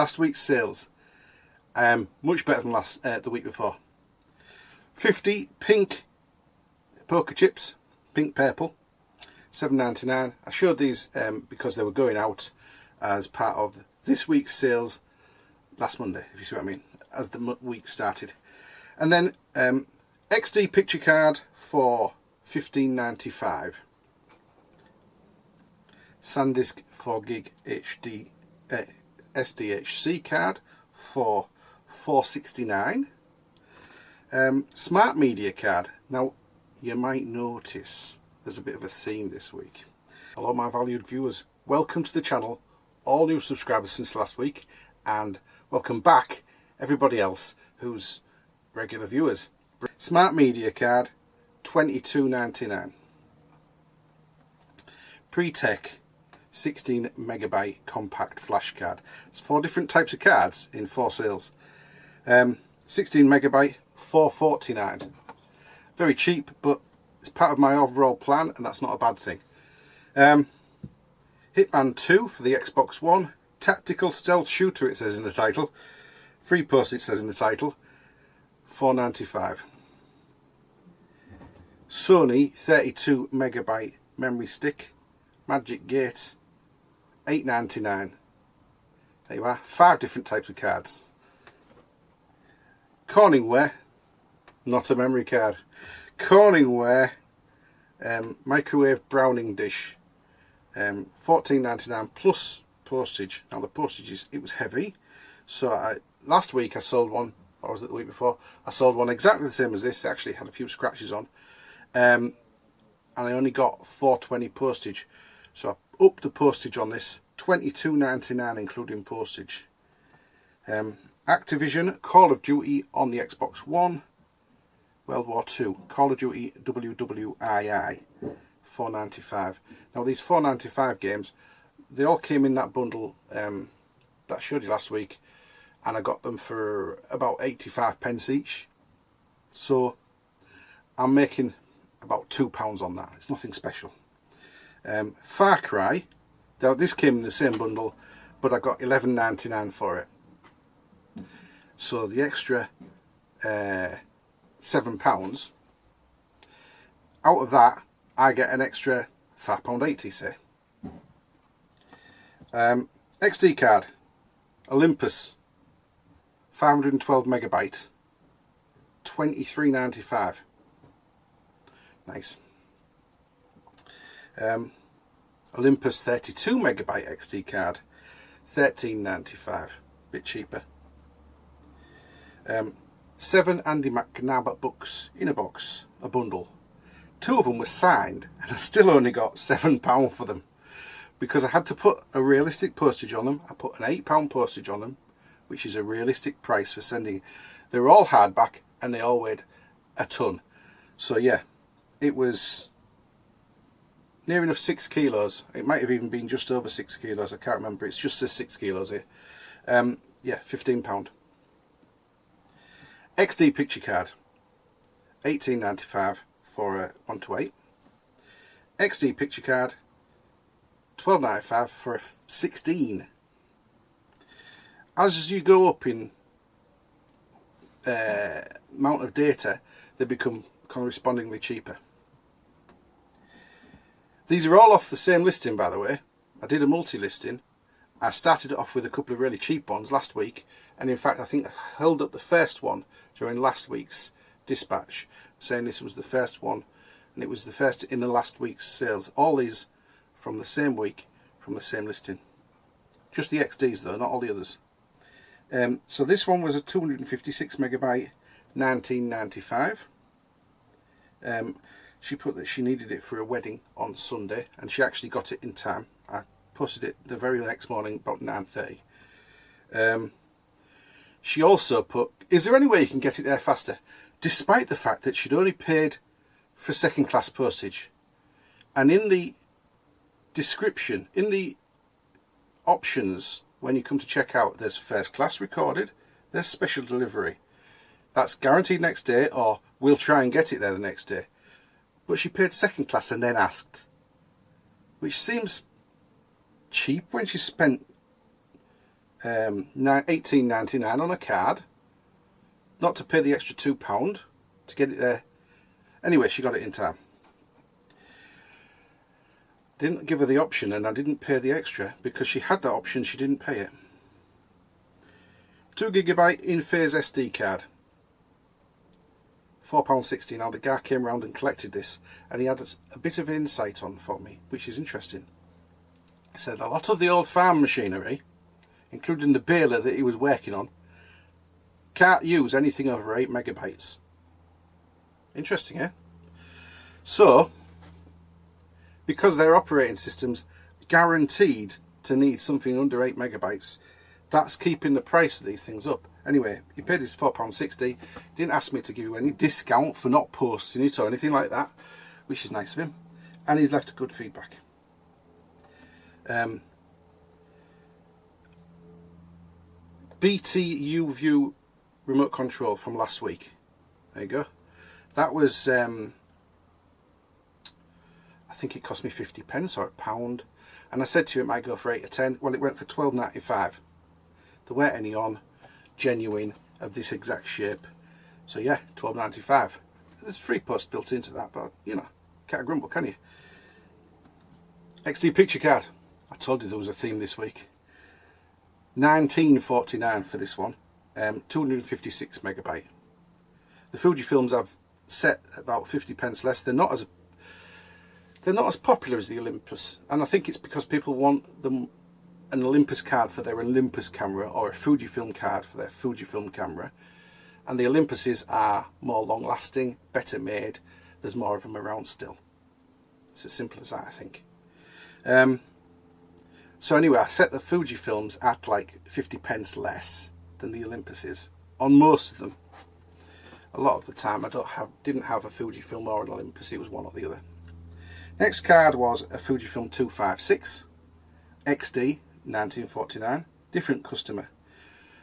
Last week's sales, much better than the week before. 50 pink poker chips, pink purple, $7.99. I showed these because they were going out as part of this week's sales last Monday, if you see what I mean, as the week started. And then XD picture card for $15.95. SanDisk 4GB HD SDHC card for $4.69. Smart Media card. Now you might notice there's a bit of a theme this week. Hello my valued viewers, welcome to the channel, all new subscribers since last week, and welcome back everybody else who's regular viewers. Smart Media card, $22.99. Pre-Tech 16 megabyte compact flash card. It's 4 different types of cards in 4 sales. 16 megabyte, $4.49. Very cheap, but it's part of my overall plan, and that's not a bad thing. Hitman 2 for the Xbox One. Tactical stealth shooter, it says in the title. Free post, it says in the title. $4.95. Sony 32 megabyte memory stick. Magic Gate. $8.99. There you are. 5 different types of cards. Corningware, not a memory card. Corningware microwave browning dish, $14.99 plus postage. Now the postage it was heavy, so last week I sold one, or was it the week before? I sold one exactly the same as this. It actually had a few scratches on, and I only got $4.20 postage, so I upped the postage on this, $22.99 including postage. Activision Call of Duty on the Xbox One, World War II, Call of Duty WWII, $4.95. Now these $4.95 games, they all came in that bundle that I showed you last week, and I got them for about 85p each. So I'm making about £2 on that. It's nothing special. Far Cry, now this came in the same bundle, but I got $11.99 for it. So the extra £7, out of that I get an extra £5.80, say. XD card, Olympus, 512 megabyte, $23.95. Nice. Olympus 32 megabyte XD card, $13.95, bit cheaper. 7 Andy McNabb books in a box, a bundle. 2 of them were signed, and I still only got £7 for them because I had to put a realistic postage on them. I put an £8 postage on them, which is a realistic price for sending. They were all hardback and they all weighed a ton. So yeah, it was near enough 6 kilos. It might have even been just over 6 kilos. I can't remember. It's just says 6 kilos here. Yeah, £15. XD picture card, $18.95 for 1 to 8. XD picture card, $12.95 for a 16. As you go up in amount of data, they become correspondingly cheaper. These are all off the same listing, by the way. I did a multi-listing. I started it off with a couple of really cheap ones last week, and in fact I think I held up the first one during last week's dispatch, saying this was the first one, and it was the first in the last week's sales. All these from the same week, from the same listing. Just the XDs though, not all the others. So this one was a 256 megabyte, $19.95. She put that she needed it for a wedding on Sunday, and she actually got it in time. I posted it the very next morning about 9:30. She also put, is there any way you can get it there faster? Despite the fact that she'd only paid for second class postage. And in the description, in the options, when you come to check out, there's first class recorded, there's special delivery. That's guaranteed next day, or we'll try and get it there the next day. But she paid second class and then asked, which seems cheap when she spent $18.99 on a card, not to pay the extra £2 to get it there. Anyway, she got it in time. Didn't give her the option, and I didn't pay the extra because she had that option. She didn't pay it. 2GB in-phase SD card, £4.60. Now the guy came round and collected this, and he had a bit of insight on for me, which is interesting. He said a lot of the old farm machinery, including the baler that he was working on, can't use anything over 8 megabytes. Interesting, eh? So, because their operating system's guaranteed to need something under 8 megabytes, that's keeping the price of these things up. Anyway, he paid his £4.60. Didn't ask me to give you any discount for not posting it or anything like that, which is nice of him. And he's left good feedback. BT UView remote control from last week. There you go. That was, I think it cost me 50p or £1. And I said to you it might go for 8 or 10. Well, it went for £12.95. There weren't any on, genuine, of this exact shape. So yeah, £12.95. There's free post built into that, but you know, can't grumble, can you? XD picture card. I told you there was a theme this week. $19.49 for this one. 256 megabyte. The Fujifilms I've set about 50p less. They're not as popular as the Olympus, and I think it's because people want them an Olympus card for their Olympus camera or a Fujifilm card for their Fujifilm camera, and the Olympuses are more long lasting, better made. There's more of them around still. It's as simple as that, I think. So anyway, I set the Fujifilms at like 50p less than the Olympuses on most of them. A lot of the time I didn't have a Fujifilm or an Olympus, it was one or the other. Next card was a Fujifilm 256 XD 1949, different customer.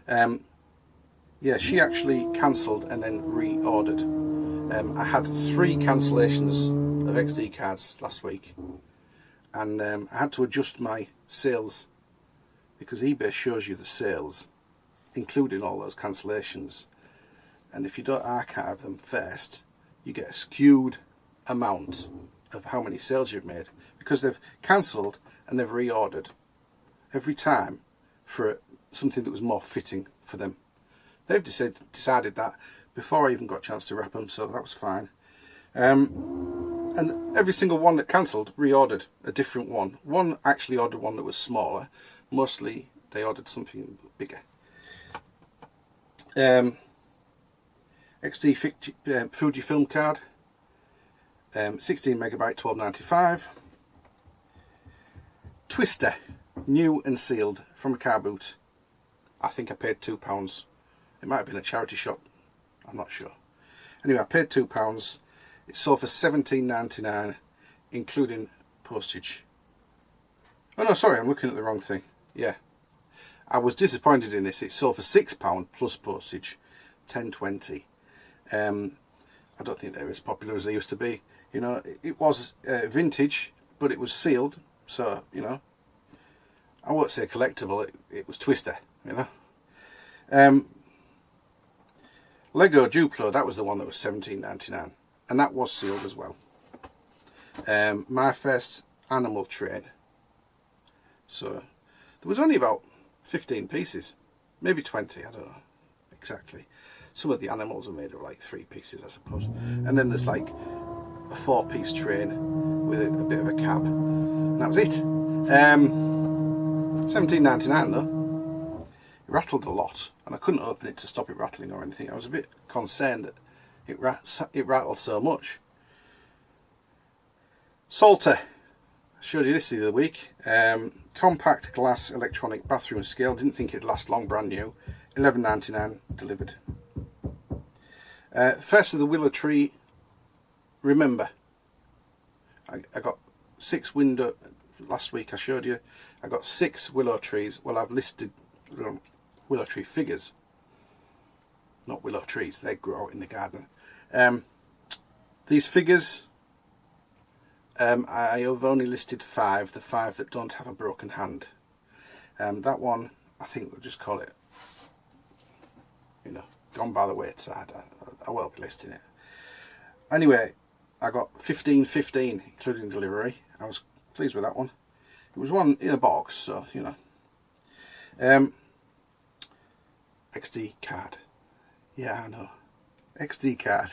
Yeah, she actually cancelled and then reordered. I had 3 cancellations of XD cards last week, and I had to adjust my sales because eBay shows you the sales including all those cancellations, and if you don't archive them first you get a skewed amount of how many sales you've made, because they've cancelled and they've reordered every time for something that was more fitting for them. They've decided that before I even got a chance to wrap them, so that was fine. And every single one that cancelled reordered a different one. One actually ordered one that was smaller. Mostly they ordered something bigger. XD Fujifilm card, 16 megabyte, $12.95. Twister, new and sealed from a Carboot. I think I paid £2. It might have been a charity shop, I'm not sure. Anyway, I paid £2. It sold for $17.99, including postage. Oh no, sorry, I'm looking at the wrong thing. Yeah, I was disappointed in this. It sold for £6 plus postage, $10.20. I don't think they're as popular as they used to be. You know, it was vintage, but it was sealed, so you know, I won't say collectible. It was Twister, you know. Lego Duplo, that was the one that was $17.99, and that was sealed as well. My first animal train. So there was only about 15 pieces, maybe 20, I don't know exactly. Some of the animals are made of like 3 pieces, I suppose. And then there's like a 4-piece train with a bit of a cab, and that was it. $17.99 though. It rattled a lot, and I couldn't open it to stop it rattling or anything. I was a bit concerned that it rattled so much. Salter, I showed you this the other week. Compact glass electronic bathroom scale. Didn't think it'd last long, brand new. $11.99 delivered. First of the willow tree. Remember, I got 6 window. Last week I showed you. I got 6 willow trees. Well, I've listed willow tree figures, not willow trees. They grow out in the garden. These figures, I have only listed 5. The 5 that don't have a broken hand. That one I think we'll just call it, you know, gone by the wayside. I won't be listing it. Anyway, I got 15.15 including delivery. I was pleased with that one. It was one in a box, so you know. XD card. Yeah, I know. XD card.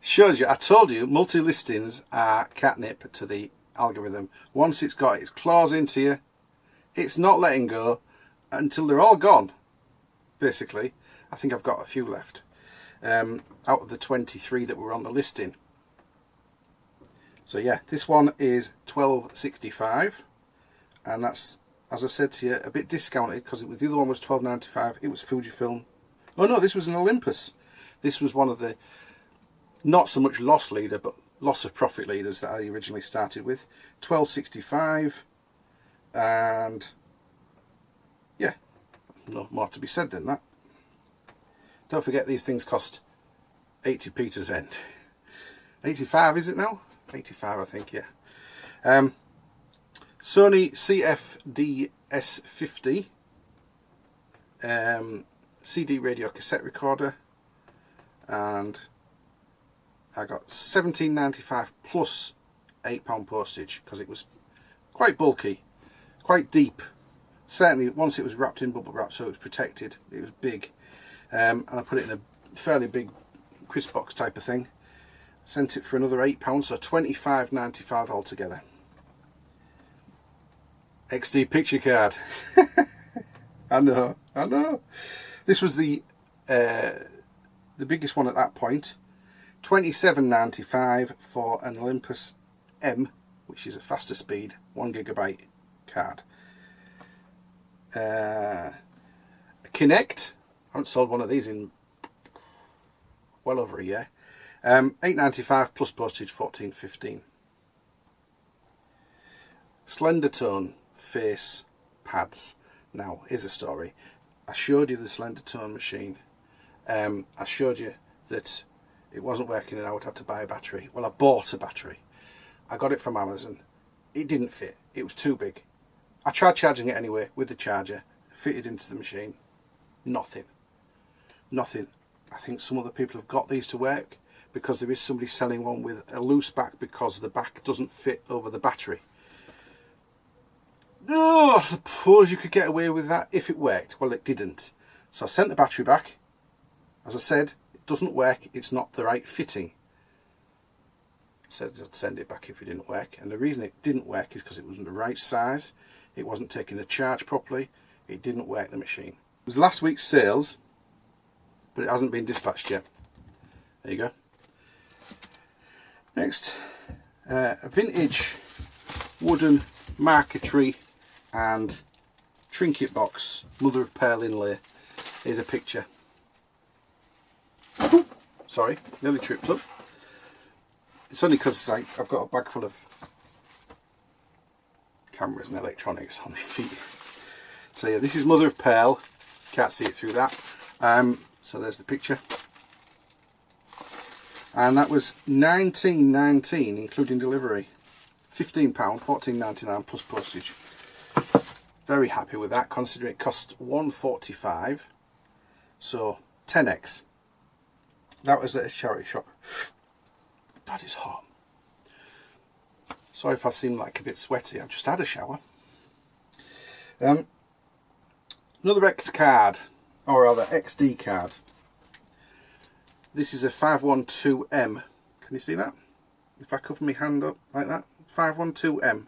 Shows you, I told you, multi-listings are catnip to the algorithm. Once it's got its claws into you, it's not letting go until they're all gone, basically. I think I've got a few left out of the 23 that were on the listing. So yeah, this one is $12.65, and that's, as I said to you, a bit discounted because the other one was $12.95. It was Fujifilm. Oh no, this was an Olympus. This was one of the not so much loss leader but loss of profit leaders that I originally started with. $12.65, and yeah, no more to be said than that. Don't forget these things cost 80p to send. 85 is it now? 85 I think, yeah. Sony CFD-S50 CD radio cassette recorder, and I got $17.95 plus £8 postage because it was quite bulky, quite deep. Certainly once it was wrapped in bubble wrap, so it was protected, it was big. And I put it in a fairly big crisp box type of thing. Sent it for another £8, so $25.95 altogether. XD picture card. I know. This was the biggest one at that point. $27.95 for an Olympus M, which is a faster speed 1GB card. A Kinect. I haven't sold one of these in well over a year. $8.95 plus postage, $14.15. Slender Tone face pads. Now here's a story. I showed you the Slender Tone machine. I showed you that it wasn't working and I would have to buy a battery. Well, I bought a battery. I got it from Amazon. It didn't fit. It was too big. I tried charging it anyway with the charger. Fitted into the machine. Nothing. I think some other people have got these to work because there is somebody selling one with a loose back because the back doesn't fit over the battery. Oh, I suppose you could get away with that if it worked. Well, it didn't. So I sent the battery back. As I said, it doesn't work. It's not the right fitting. I said I'd send it back if it didn't work. And the reason it didn't work is because it wasn't the right size. It wasn't taking the charge properly. It didn't work, the machine. It was last week's sales, but it hasn't been dispatched yet. There you go. Next, a vintage wooden marquetry and trinket box, mother of pearl inlay. Here's a picture. Sorry, nearly tripped up. It's only because I've got a bag full of cameras and electronics on my feet. So yeah, this is mother of pearl. Can't see it through that. So there's the picture. And that was $19.19 including delivery. £15, $14.99 plus postage. Very happy with that considering it cost $1.45. So 10x. That was at a charity shop. That is hot. Sorry if I seem like a bit sweaty. I've just had a shower. Another X card, or rather XD card. This is a 512M. Can you see that? If I cover my hand up like that, 512M.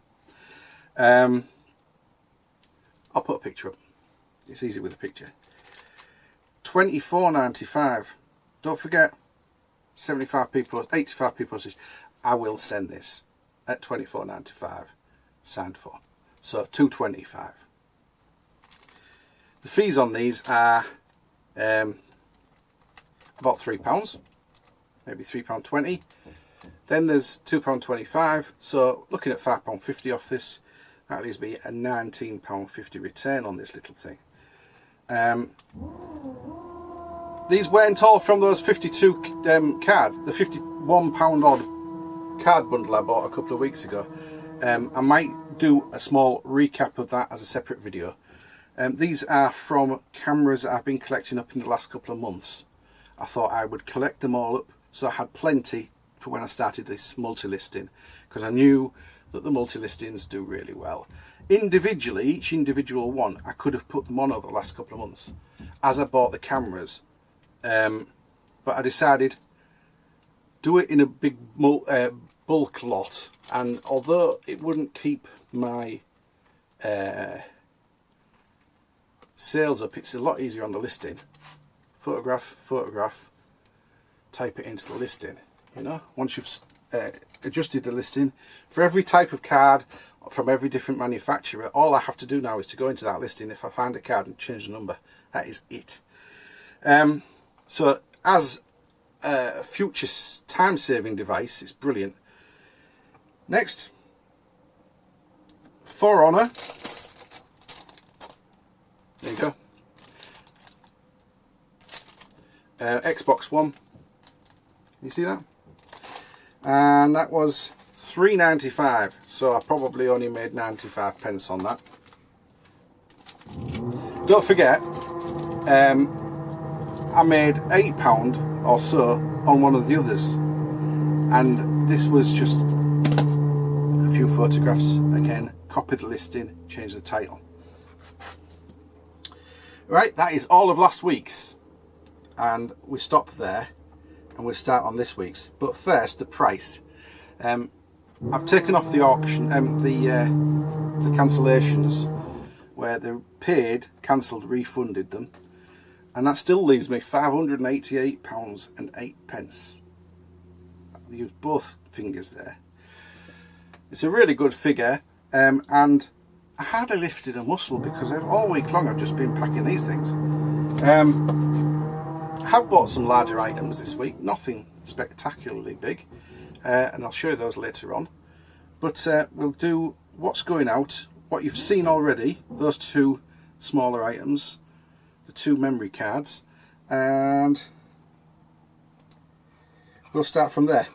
I'll put a picture up. It's easy with a picture. $24.95. Don't forget, 75p plus 85p postage. I will send this at $24.95, signed for. So $2.25. The fees on these are about £3, maybe £3.20. Then there's £2.25. So looking at £5.50 off this, that leaves me a £19.50 return on this little thing. These weren't all from those 52 cards, the £51 odd card bundle I bought a couple of weeks ago. I might do a small recap of that as a separate video. These are from cameras that I've been collecting up in the last couple of months. I thought I would collect them all up so I had plenty for when I started this multi-listing, because I knew that the multi-listings do really well. Individually, each individual one, I could have put them on over the last couple of months as I bought the cameras. But I decided do it in a big bulk lot, and although it wouldn't keep my sales up, it's a lot easier on the listing. Photograph, type it into the listing. You know, once you've adjusted the listing for every type of card from every different manufacturer, all I have to do now is to go into that listing. If I find a card and change the number, that is it. So as a future time-saving device, it's brilliant. Next, For Honor. There you go. Xbox One. You see that? And that was £3.95, so I probably only made 95 pence on that. Don't forget, I made £8 or so on one of the others, and this was just a few photographs. Again, copied the listing, changed the title. Right, that is all of last week's, and we stop there and we'll start on this week's. But first, the price. I've taken off the auction, the cancellations, where they paid, cancelled, refunded them, and that still leaves me £588.08. I'll use both fingers there. It's a really good figure, and I hardly lifted a muscle because all week long I've just been packing these things. I have bought some larger items this week, nothing spectacularly big, and I'll show you those later on. But we'll do what's going out, what you've seen already, those two smaller items, the two memory cards, and we'll start from there.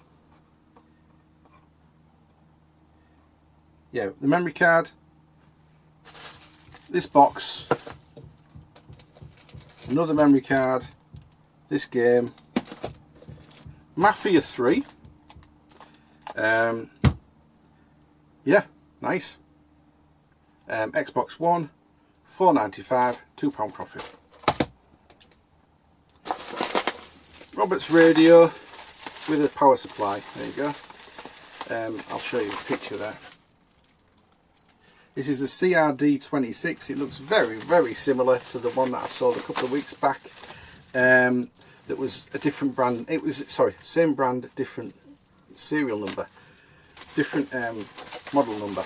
Yeah, the memory card, this box, another memory card, this game, Mafia 3, yeah, nice, Xbox One, £4.95, £2 profit. Robert's radio with a power supply, there you go. I'll show you a picture there. This is a CRD26. It looks very, very similar to the one that I sold a couple of weeks back. That was a different brand. It was, sorry, same brand, different serial number, different model number.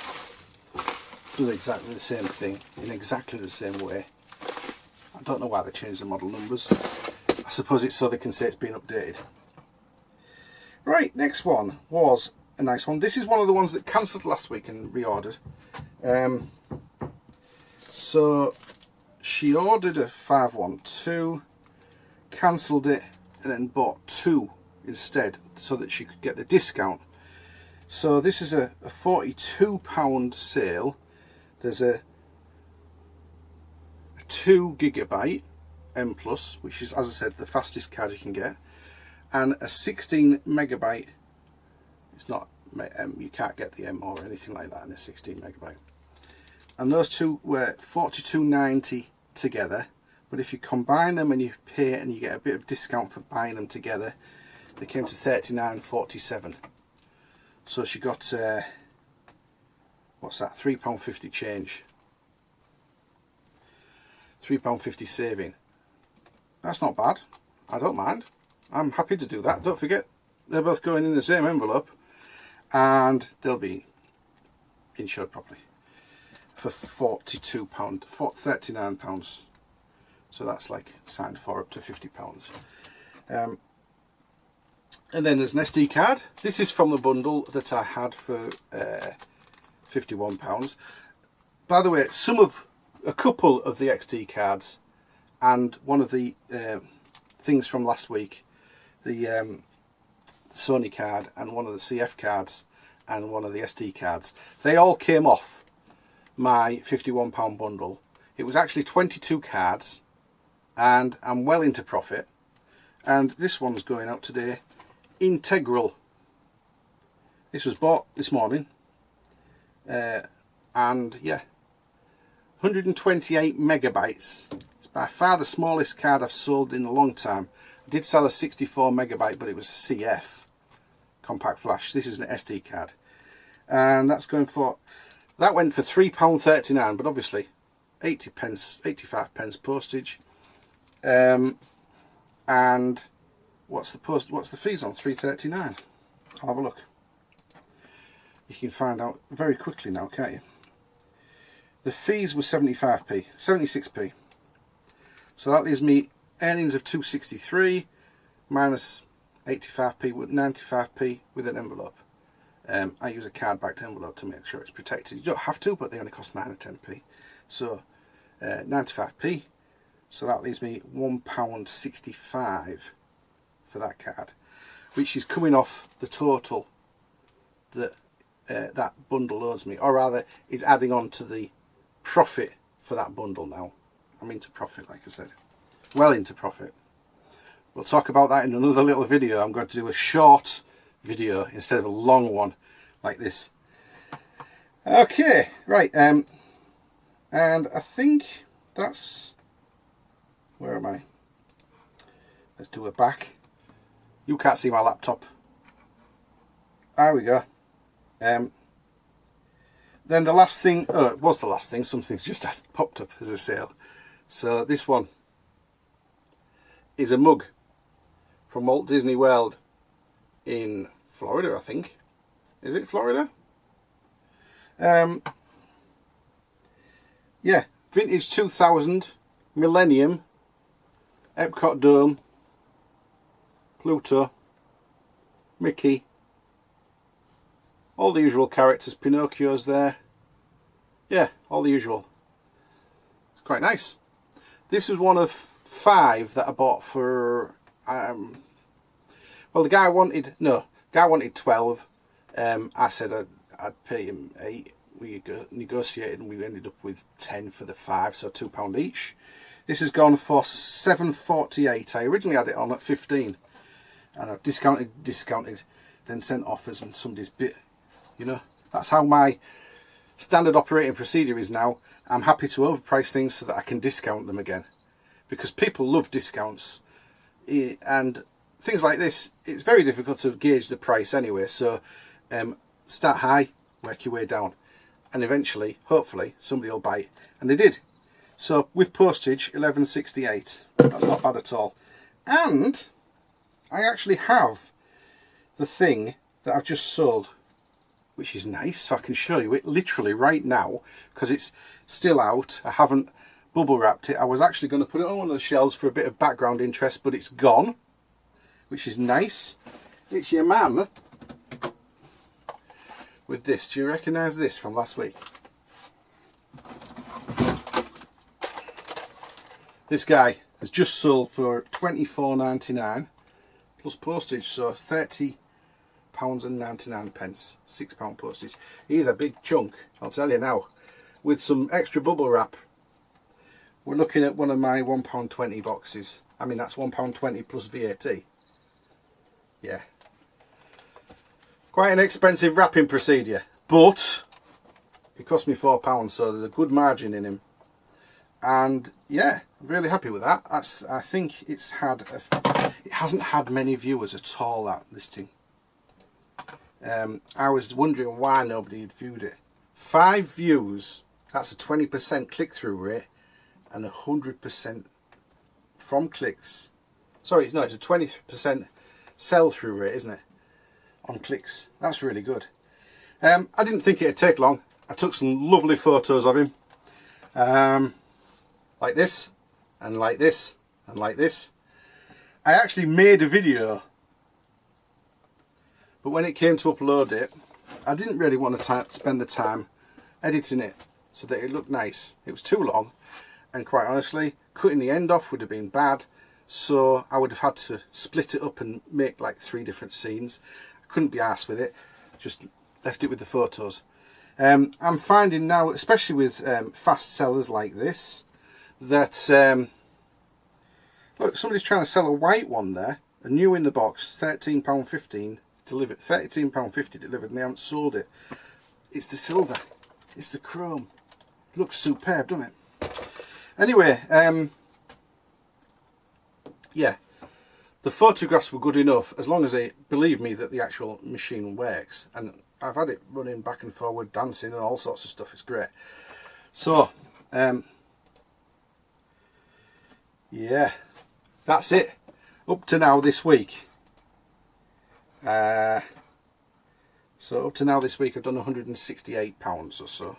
Does exactly the same thing in exactly the same way. I don't know why they changed the model numbers. I suppose it's so they can say it's been updated. Right, next one was a nice one. This is one of the ones that cancelled last week and reordered. So she ordered a 512, cancelled it, and then bought two instead so that she could get the discount. So this is a £42 sale. There's a 2 GB M+, which is, as I said, the fastest card you can get, and a 16 megabyte. It's not M, you can't get the M or anything like that in a 16 megabyte. And those two were £42.90 together, but if you combine them and you pay and you get a bit of discount for buying them together, they came to £39.47. So she got what's that, £3.50 change, £3.50 saving. That's not bad. I don't mind. I'm happy to do that. Don't forget, they're both going in the same envelope, and they'll be insured properly for £42, £39. So that's like signed for up to £50. And then there's an SD card. This is from the bundle that I had for £51. By the way, a couple of the XD cards and one of the things from last week, the Sony card and one of the CF cards, and one of the SD cards. They all came off my £51 bundle. It was actually 22 cards, and I'm well into profit. And this one's going out today, integral. This was bought this morning, and yeah, 128 megabytes. It's by far the smallest card I've sold in a long time. I did sell a 64 megabyte, but it was a CF compact flash. This is an SD card, and that's going for, that went for £3.39, but obviously 80 pence, 85 pence postage. And what's the fees on? £3.39. I'll have a look. You can find out very quickly now, can't you? The fees were 75p, 76p. So that leaves me earnings of 263 minus 85p with 95p with an envelope. I use a card backed envelope to make sure it's protected. You don't have to, but they only cost 9 or 10p. So 95p. So that leaves me £1.65 for that card, which is coming off the total that that bundle owes me, or rather is adding on to the profit for that bundle now. I'm into profit, like I said, well into profit. We'll talk about that in another little video. I'm going to do a short video instead of a long one like this. Okay, right, and I think that's, where am I? Let's do a back. You can't see my laptop. There we go. Then the last thing, oh, it was the last thing, something's just popped up as a sale. So this one is a mug from Walt Disney World in Florida, I think. Is it Florida? Yeah, vintage 2000, Millennium, Epcot Dome, Pluto, Mickey, all the usual characters. Pinocchio's there. Yeah, all the usual. It's quite nice. This was one of 5 that I bought for, well, the guy wanted 12. I said I'd pay him 8. We negotiated and we ended up with 10 for the 5, so £2 each. This has gone for $7.48. I originally had it on at 15, and I've discounted, then sent offers, and somebody's bit. You know, that's how my standard operating procedure is now. I'm happy to overprice things so that I can discount them again, because people love discounts, and things like this, it's very difficult to gauge the price anyway. So start high, work your way down, and eventually, hopefully, somebody will buy it, and they did. So with postage, $11.68. That's not bad at all. And I actually have the thing that I've just sold, which is nice, so I can show you it literally right now, because it's still out. I haven't bubble wrapped it. I was actually going to put it on one of the shelves for a bit of background interest, but it's gone, which is nice. It's your man with this. Do you recognise this from last week? This guy has just sold for £24.99 plus postage, so £30.99, £6 postage. He's a big chunk, I'll tell you now. With some extra bubble wrap, we're looking at one of my £1.20 boxes. I mean, that's £1.20 plus VAT. Yeah, quite an expensive wrapping procedure, but it cost me £4, so there's a good margin in him. And yeah, I'm really happy with that. I think it hasn't had many viewers at all, that listing. I was wondering why nobody had viewed it. 5 views, that's a 20% click-through rate, and 100% from clicks. Sorry, no, it's a 20% sell-through rate, isn't it? On clicks. That's really good. I didn't think it'd take long. I took some lovely photos of him. Like this, and like this, and like this. I actually made a video, but when it came to upload it, I didn't really want to spend the time editing it so that it looked nice. It was too long, and quite honestly, cutting the end off would have been bad, so I would have had to split it up and make like 3 different scenes. I couldn't be arsed with it. Just left it with the photos. I'm finding now, especially with fast sellers like this, that look, somebody's trying to sell a white one there, a new in the box, £13.15 delivered, £13.50 delivered, and they haven't sold it. It's the silver, it's the chrome. Looks superb, doesn't it? Anyway, yeah, the photographs were good enough as long as they believe me that the actual machine works. And I've had it running back and forward, dancing and all sorts of stuff. It's great. So, yeah, that's it. Up to now this week. So up to now this week I've done £168 or so.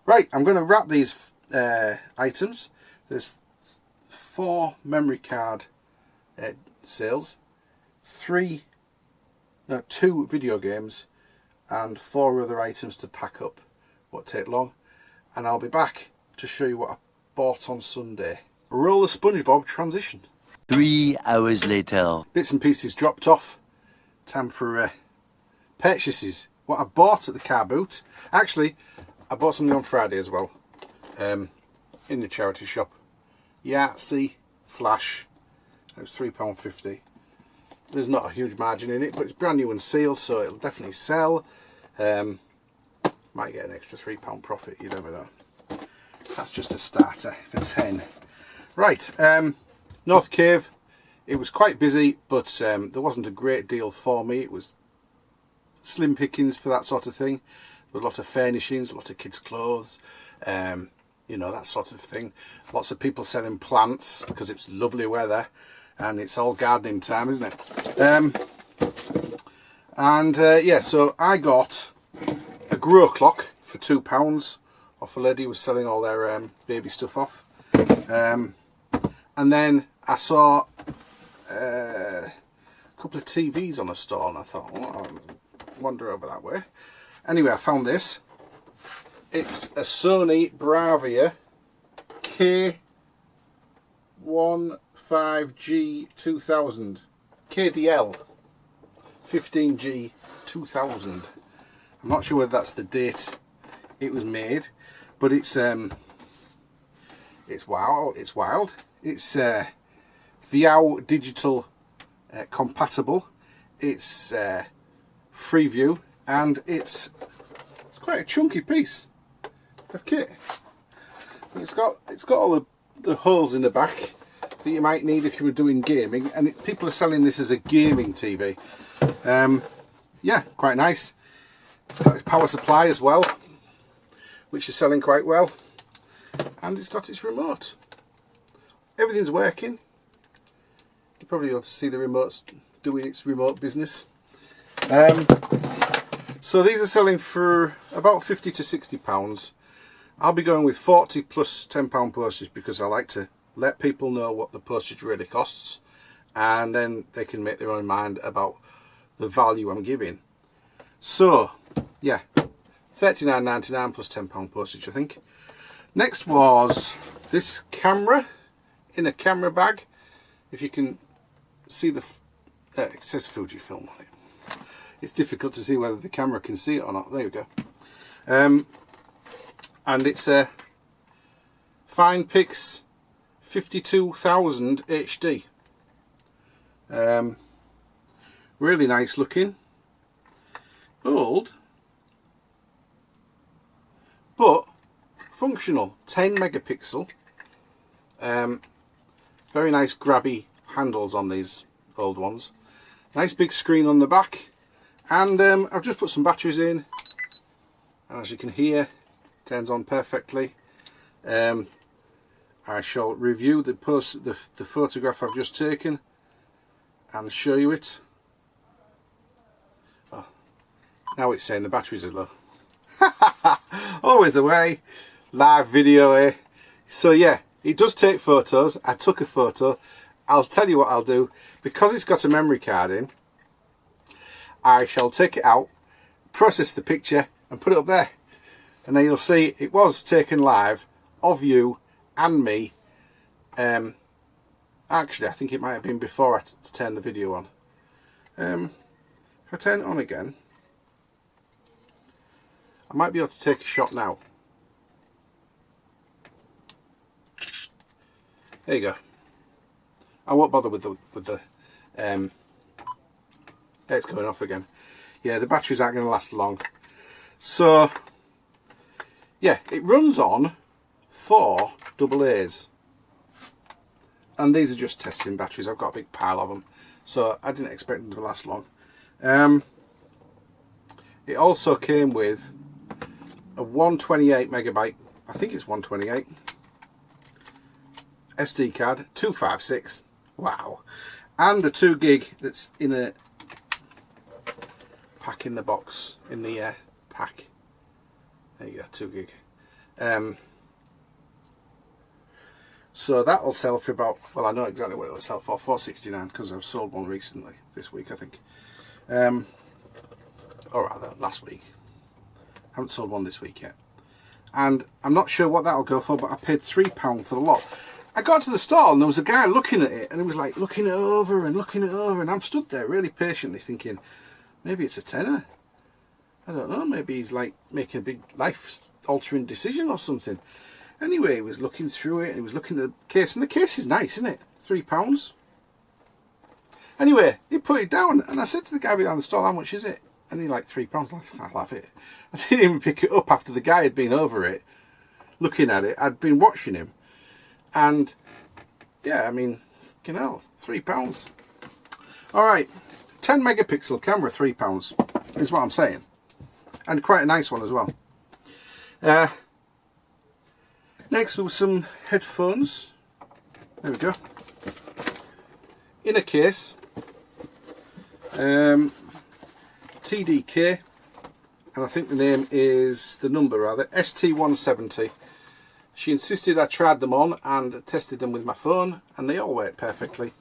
Right, I'm going to wrap these items. There's 4 memory card sales, 2 video games, and 4 other items to pack up. Won't take long, and I'll be back to show you what I bought on Sunday. Roll the SpongeBob transition. 3 hours later. Bits and pieces dropped off. Time for purchases. What I bought at the Carboot. Actually, I bought something on Friday as well. In the charity shop. Yahtzee Flash. It was £3.50. There's not a huge margin in it, but it's brand new and sealed, so it'll definitely sell. Might get an extra £3 profit, you never know. That's just a starter for 10. Right, North Cave. It was quite busy, but there wasn't a great deal for me. It was slim pickings for that sort of thing. There was a lot of furnishings, a lot of kids' clothes, you know, that sort of thing. Lots of people selling plants because it's lovely weather and it's all gardening time, isn't it? Yeah, so I got a grow clock for £2 off a lady who was selling all their baby stuff off. And then I saw a couple of TVs on a stall, and I thought, oh, I'll wander over that way. Anyway, I found this. It's a Sony Bravia K15G 2000 KDL 15G 2000. I'm not sure whether that's the date it was made, but it's wild. It's wild. It's VIAO digital compatible. It's Freeview, and it's quite a chunky piece of kit. It's got all the holes in the back that you might need if you were doing gaming, and people are selling this as a gaming TV. Yeah, quite nice. It's got a power supply as well, which is selling quite well, and it's got its remote. Everything's working. You probably ought to see the remote doing its remote business. So these are selling for about £50 to £60. I'll be going with 40 plus £10 postage because I like to let people know what the postage really costs, and then they can make their own mind about the value I'm giving. So yeah, £39.99 plus £10 postage, I think. Next was this camera in a camera bag. If you can see the it says Fujifilm on it. It's difficult to see whether the camera can see it or not. There we go. And it's a FinePix 52000 HD. Really nice looking. Old, but functional. 10 megapixel. Very nice grabby handles on these old ones. Nice big screen on the back, and I've just put some batteries in, and as you can hear, it turns on perfectly. I shall review the photograph I've just taken and show you it. Oh, now it's saying the batteries are low. Always the way, live video, eh? So yeah, it does take photos. I took a photo. I'll tell you what I'll do. Because it's got a memory card in, I shall take it out, process the picture and put it up there. And then you'll see it was taken live of you and me. Actually, I think it might have been before I turned the video on. If I turn it on again, I might be able to take a shot now. There you go. I won't bother with the it's going off again. Yeah, the batteries aren't going to last long. So yeah, it runs on 4 AA's, and these are just testing batteries. I've got a big pile of them, so I didn't expect them to last long. It also came with a 128 megabyte, I think it's 128 SD card, 256, wow, and a 2 gig that's in a pack in the box, in the pack. There you go, 2 gig. So that'll sell for about, well, I know exactly what it'll sell for, $4.69, because I've sold one recently, this week I think. Or rather, last week. I haven't sold one this week yet. And I'm not sure what that'll go for, but I paid £3 for the lot. I got to the stall and there was a guy looking at it, and he was like looking it over and looking it over, and I'm stood there really patiently thinking, maybe it's a tenner. I don't know, maybe he's like making a big life-altering decision or something. Anyway, he was looking through it and he was looking at the case, and the case is nice, isn't it? £3. Anyway, he put it down, and I said to the guy behind the stall, how much is it? And he like £3. I'll have it. I didn't even pick it up after the guy had been over it, looking at it. I'd been watching him, and yeah, I mean, you know, £3. All right, 10 megapixel camera, £3 is what I'm saying, and quite a nice one as well. Next, there were some headphones. There we go. In a case. TDK, and I think the name is, the number rather, ST170. She insisted I tried them on and tested them with my phone, and they all work perfectly.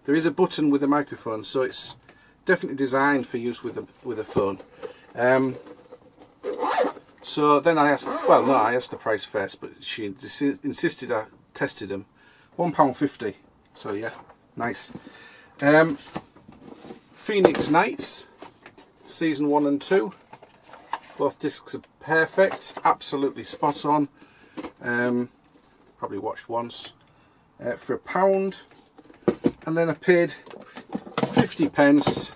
There is a button with a microphone, so it's definitely designed for use with a phone. So then I asked, well no, I asked the price first, but she insisted I tested them. £1.50, so yeah, nice. Phoenix Nights, Season 1 and 2. Both discs are perfect, absolutely spot on. Probably watched once. For £1. And then I paid 50p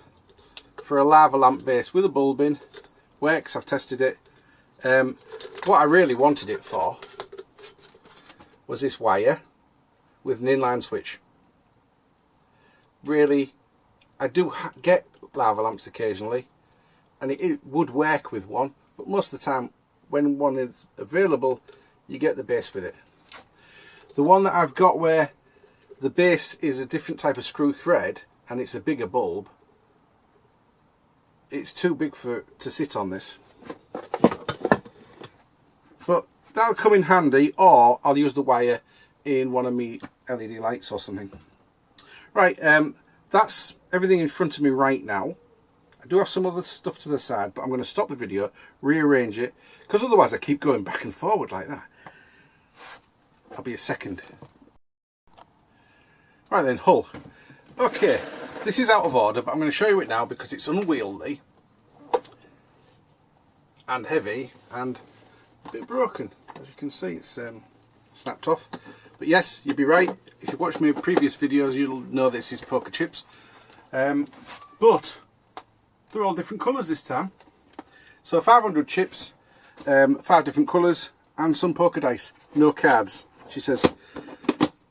for a lava lamp base with a bulb in. Works, I've tested it. What I really wanted it for was this wire with an inline switch. Really, I do get lava lamps occasionally, and it would work with one, but most of the time when one is available, you get the base with it. The one that I've got where the base is a different type of screw thread and it's a bigger bulb, it's too big to sit on this. But that'll come in handy, or I'll use the wire in one of my LED lights or something. Right, that's everything in front of me right now. I do have some other stuff to the side, but I'm going to stop the video, rearrange it, because otherwise I keep going back and forward like that. I'll be a second. Right then, hull. Okay, this is out of order, but I'm going to show you it now because it's unwieldy and heavy and a bit broken. As you can see, it's snapped off. But yes, you'd be right. If you watched my previous videos, you'll know this is poker chips. But they're all different colours this time. So 500 chips, 5 different colours, and some poker dice. No cards. She says,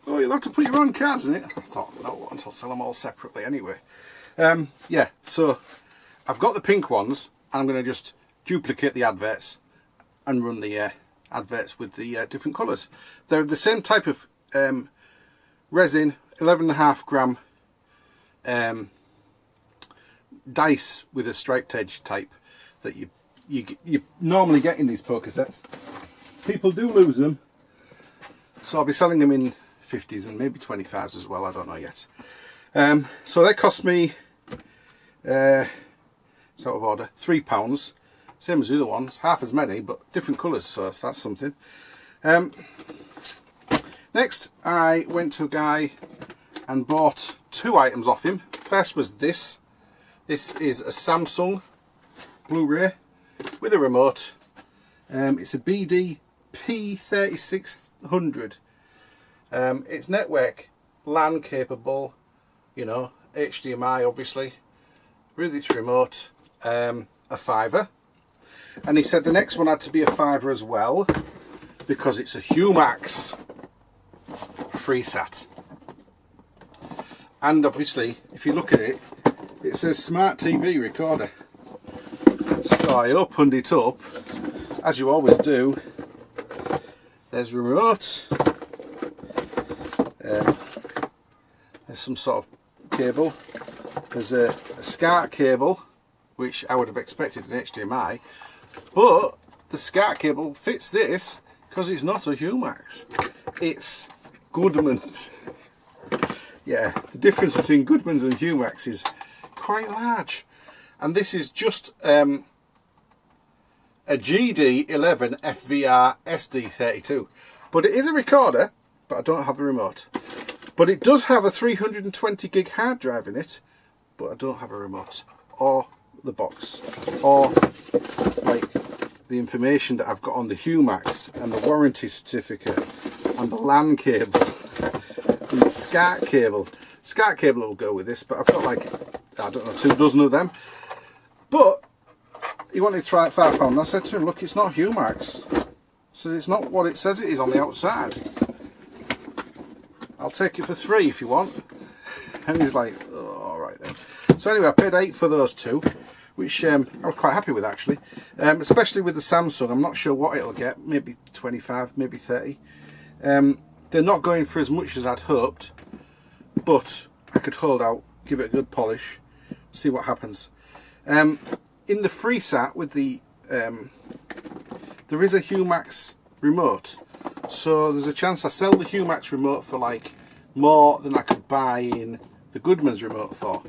oh, you'll have to put your own cards in it. I thought, no, I'll sell them all separately anyway. Yeah, so I've got the pink ones, and I'm going to just duplicate the adverts and run the adverts with the different colours. They're the same type of resin, 11.5 gram dice with a striped edge type that you normally get in these poker sets. People do lose them, so I'll be selling them in 50s and maybe 25s as well, I don't know yet. So they cost me, it's out of order, £3, same as the other ones, half as many but different colours, so that's something. Next I went to a guy and bought 2 items off him. First was this. This is a Samsung Blu-ray with a remote, It's a BD P3600. It's network LAN capable, you know, HDMI obviously, with its remote, a fiver. And he said the next one had to be a fiver as well, because it's a Humax FreeSat. And obviously, if you look at it, it says Smart TV Recorder. So I opened it up, as you always do. There's a remote. There's some sort of cable. There's a SCART cable, which I would have expected an HDMI, but the SCART cable fits this because it's not a Humax. It's Goodman's. Yeah, the difference between Goodman's and Humax is quite large. And this is just a GD11 FVR SD32. But it is a recorder, but I don't have the remote. But it does have a 320 gig hard drive in it, but I don't have a remote or the box or like the information that I've got on the Humax and the warranty certificate and the LAN cable and the SCART cable. SCART cable will go with this, but I've got like, I don't know, 2 dozen of them. But he wanted to try it £5, and I said to him, look, it's not Humax, so it's not what it says it is on the outside. I'll take it for 3 if you want. And he's like, oh, alright then. So anyway, I paid 8 for those 2, which I was quite happy with actually. Especially with the Samsung, I'm not sure what it'll get, maybe 25, maybe 30. They're not going for as much as I'd hoped, but I could hold out, give it a good polish, see what happens. In the FreeSat with the, there is a Humax remote. So there's a chance I sell the Humax remote for like more than I could buy in the Goodman's remote for,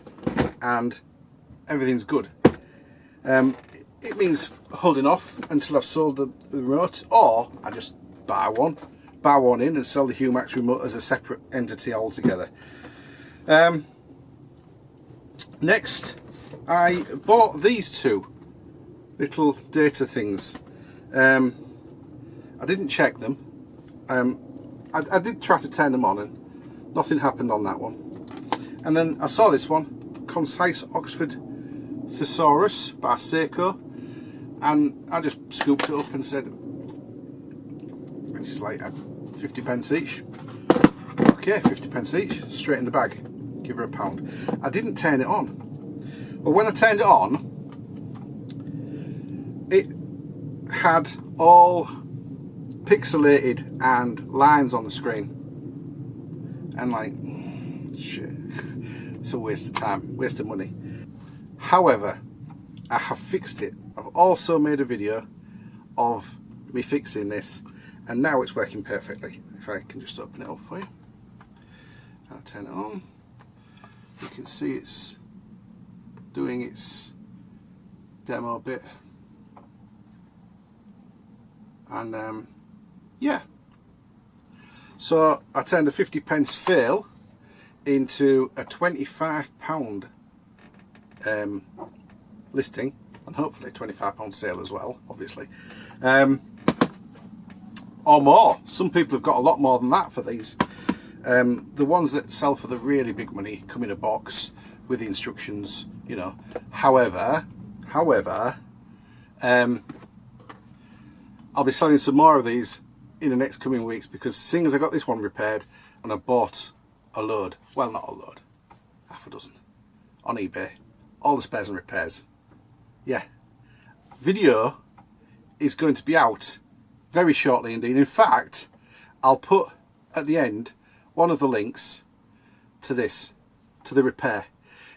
and everything's good. It means holding off until I've sold the remote, or I just buy one in and sell the Humax remote as a separate entity altogether. Next, I bought these 2 little data things. I didn't check them. I did try to turn them on and nothing happened on that one. And then I saw this one, Concise Oxford Thesaurus by Seiko, and I just scooped it up and said, and she's like, 50p each. Okay, 50p each, straight in the bag, give her £1. I didn't turn it on. Well, when I turned it on, it had all pixelated and lines on the screen, and like, shit, it's a waste of time, waste of money. However, I have fixed it. I've also made a video of me fixing this, and now it's working perfectly. If I can just open it up for you, I'll turn it on. You can see it's doing its demo bit, and yeah, so I turned a 50p fail into a £25 listing, and hopefully a £25 sale as well, obviously, or more. Some people have got a lot more than that for these. The ones that sell for the really big money come in a box with the instructions, you know. However, I'll be selling some more of these in the next coming weeks, because seeing as I got this one repaired and I bought a load, well, not a load, half a dozen on eBay, all the spares and repairs. Yeah, video is going to be out very shortly indeed. In fact, I'll put at the end one of the links to this, to the repair.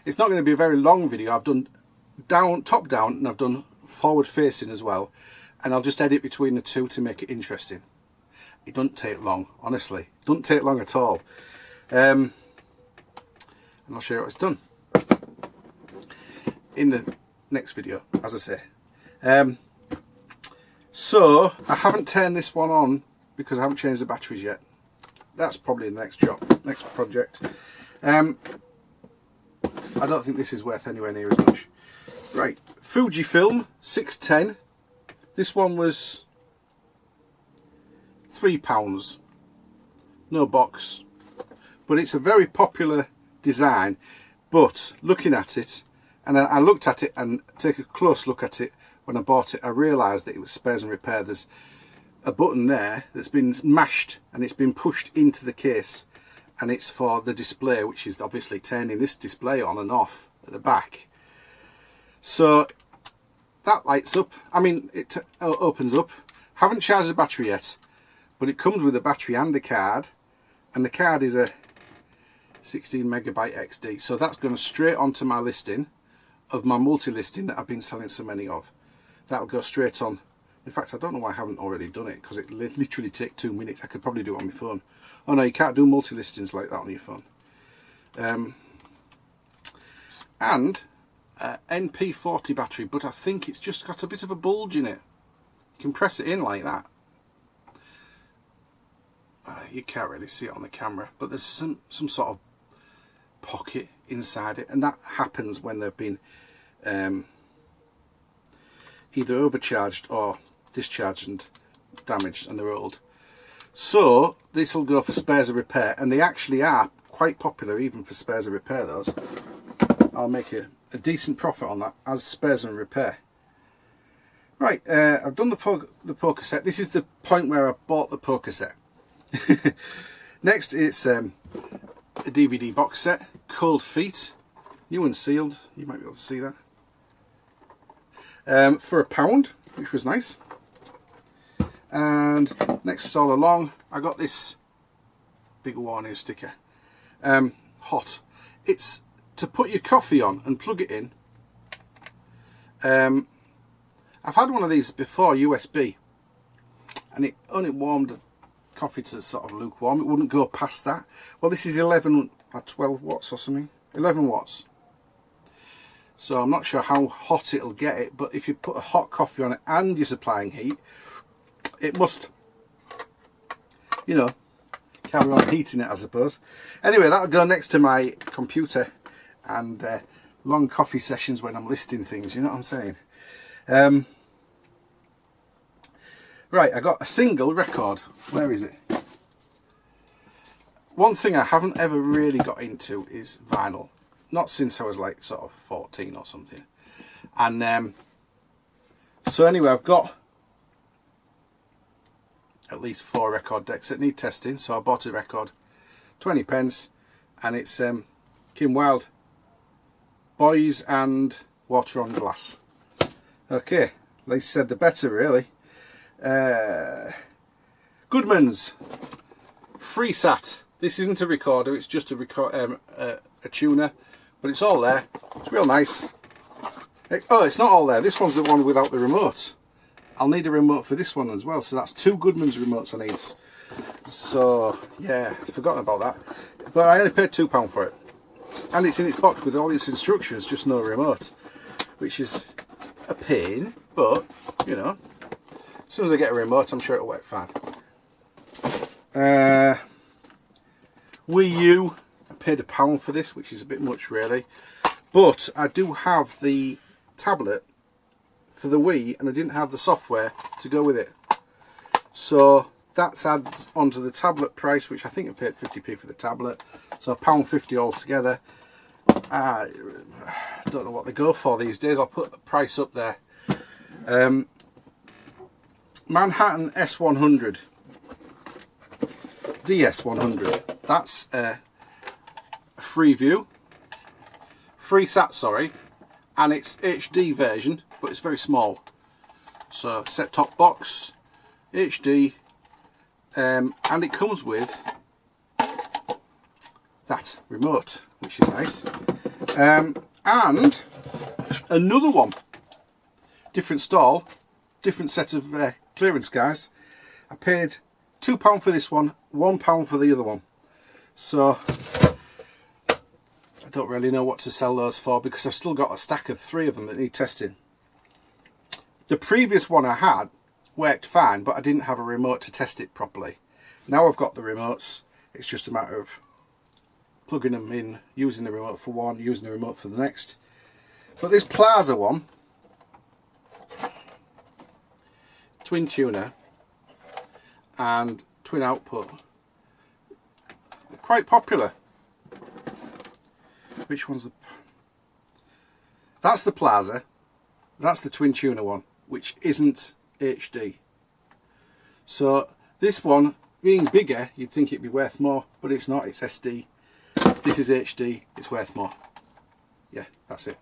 It's not going to be a very long video. I've done top down, and I've done forward facing as well, and I'll just edit between the two to make it interesting. It doesn't take long, honestly. It doesn't take long at all. And I'll show you what it's done in the next video, as I say. So I haven't turned this one on because I haven't changed the batteries yet. That's probably the next job, next project. I don't think this is worth anywhere near as much. Right, Fujifilm 610. This one was £3. No box. But it's a very popular design. But looking at it, and I looked at it and take a close look at it when I bought it, I realised that it was spares and repair. There's a button there that's been mashed and it's been pushed into the case, and it's for the display, which is obviously turning this display on and off at the back. So that lights up. I mean, it opens up. Haven't charged the battery yet, but it comes with a battery and a card, and the card is a 16 megabyte XD. So that's going straight onto my listing of my multi-listing that I've been selling so many of. That'll go straight on. In fact, I don't know why I haven't already done it, because it literally takes 2 minutes. I could probably do it on my phone. Oh no, you can't do multi-listings like that on your phone. And NP40 battery, but I think it's just got a bit of a bulge in it. You can press it in like that. You can't really see it on the camera, but there's some sort of pocket inside it, and that happens when they've been either overcharged or discharged and damaged and they're old. So this will go for spares and repair, and they actually are quite popular even for spares and repair. Those I'll make a decent profit on that as spares and repair. Right, I've done the poker set. This is the point where I bought the poker set. Next it's a DVD box set, Cold Feet, new and sealed. You might be able to see that. For £1, which was nice. And next all along, I got this big warning sticker. Hot. It's to put your coffee on and plug it in. I've had one of these before, USB, and it only warmed the coffee to sort of lukewarm. It wouldn't go past that. Well, this is 11 or 12 watts or something. 11 watts. So I'm not sure how hot it'll get it, but if you put a hot coffee on it and you're supplying heat, it must, you know, carry on heating it, I suppose. Anyway, that'll go next to my computer and long coffee sessions when I'm listing things, you know what I'm saying? Right, I got a single record. Where is it? One thing I haven't ever really got into is vinyl. Not since I was like sort of 14 or something. And so anyway, I've got at least 4 record decks that need testing. So I bought a record, 20 pence, and it's Kim Wilde, Boys and Water on Glass. Okay, least said the better, really. Goodman's FreeSat. This isn't a recorder, it's just a tuner, but it's all there. It's real nice. Oh, it's not all there. This one's the one without the remote. I'll need a remote for this one as well, so that's 2 Goodman's remotes I need. So yeah, I've forgotten about that. But I only paid £2 for it, and it's in its box with all its instructions, just no remote, which is a pain. But you know, as soon as I get a remote, I'm sure it'll work fine. Wii U, I paid £1 for this, which is a bit much really, but I do have the tablet for the Wii and I didn't have the software to go with it, so that adds onto the tablet price, which I think I paid 50p for the tablet, so £1.50 altogether. I don't know what they go for these days. I'll put a price up there. Manhattan S100 DS100, that's a FreeSat, sorry, and it's HD version, but it's very small. So set top box, HD, and it comes with that remote, which is nice. And another one, different stall, different set of clearance guys. I paid £2 for this one, £1 for the other one. So I don't really know what to sell those for, because I've still got a stack of 3 of them that need testing. The previous one I had worked fine, but I didn't have a remote to test it properly. Now I've got the remotes, it's just a matter of plugging them in, using the remote for one, using the remote for the next. But this Plaza one, twin tuner, and twin output. They're quite popular. Which one's the... That's the Plaza. That's the twin tuner one, which isn't HD. So this one, being bigger, you'd think it'd be worth more, but it's not. It's SD. This is HD. It's worth more. Yeah, that's it.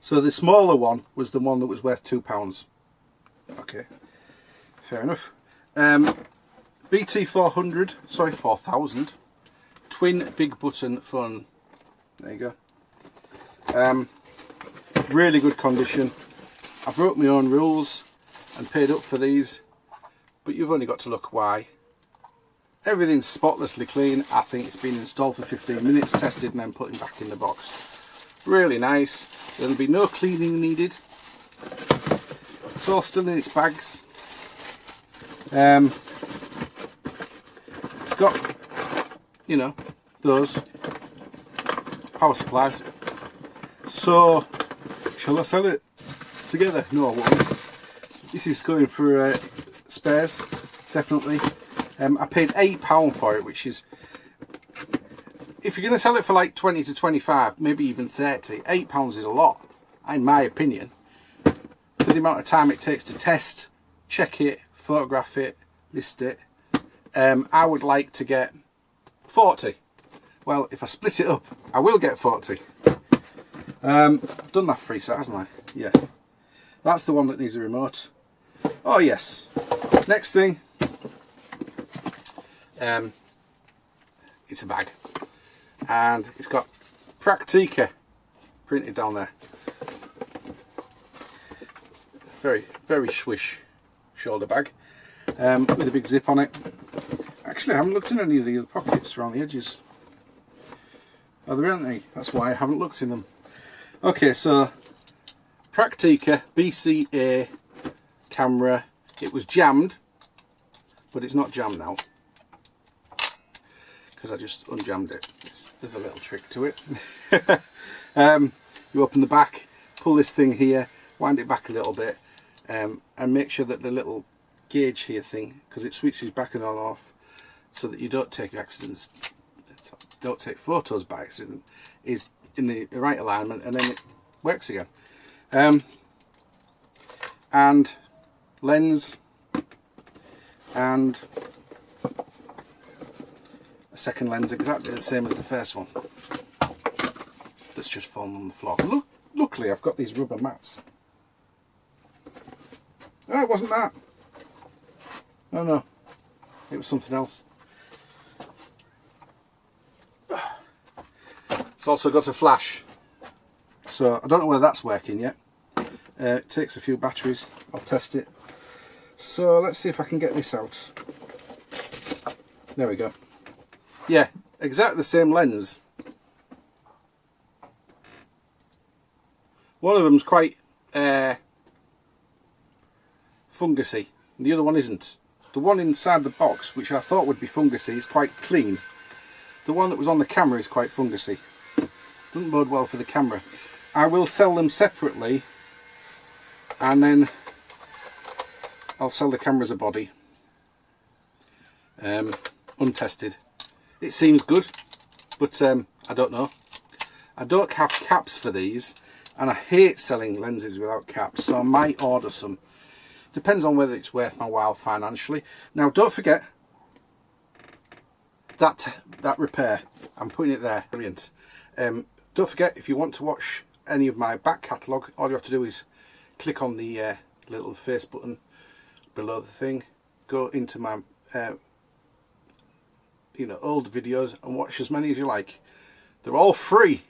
So the smaller one was the one that was worth £2. Okay, fair enough. BT400, sorry, 4000. Twin big button phone. There you go. Really good condition. I broke my own rules and paid up for these, but you've only got to look why. Everything's spotlessly clean. I think it's been installed for 15 minutes, tested and then put back in the box. Really nice. There'll be no cleaning needed. It's all still in its bags. It's got, you know, those power supplies. So, shall I sell it together? No, I won't. This is going for spares, definitely. I paid £8 for it, which is, if you're going to sell it for like 20 to 25, maybe even 30, £8 is a lot, in my opinion, for the amount of time it takes to test, check it, photograph it, list it. I would like to get 40. Well, if I split it up, I will get 40. I've done that free set, hasn't I? Yeah. That's the one that needs a remote. Oh yes. Next thing. It's a bag. And it's got Praktika printed down there. Very, very swish shoulder bag. With a big zip on it. Actually, I haven't looked in any of the other pockets around the edges. Oh, there aren't any. That's why I haven't looked in them. Okay, so Praktika BCA camera. It was jammed, but it's not jammed now because I just unjammed it. There's a little trick to it. You open the back, pull this thing here, wind it back a little bit, and make sure that the little gauge here thing, because it switches back and on off, so that you don't take accidents, don't take photos by accident, is in the right alignment, and then it works again. And lens, and a second lens exactly the same as the first one that's just fallen on the floor. Luckily I've got these rubber mats. Oh, it wasn't that. Oh no, it was something else. It's also got a flash, so I don't know whether that's working yet. It takes a few batteries. I'll test it. So let's see if I can get this out. There we go. Yeah, exactly the same lens. One of them's quite fungusy, and the other one isn't. The one inside the box, which I thought would be fungusy, is quite clean. The one that was on the camera is quite fungusy. Doesn't bode well for the camera. I will sell them separately, and then I'll sell the camera as a body, untested. It seems good, but I don't know. I don't have caps for these, and I hate selling lenses without caps, so I might order some. Depends on whether it's worth my while financially. Now, don't forget that repair. I'm putting it there. Brilliant. Don't forget, if you want to watch any of my back catalogue, all you have to do is click on the little face button below the thing, go into my old videos and watch as many as you like. They're all free.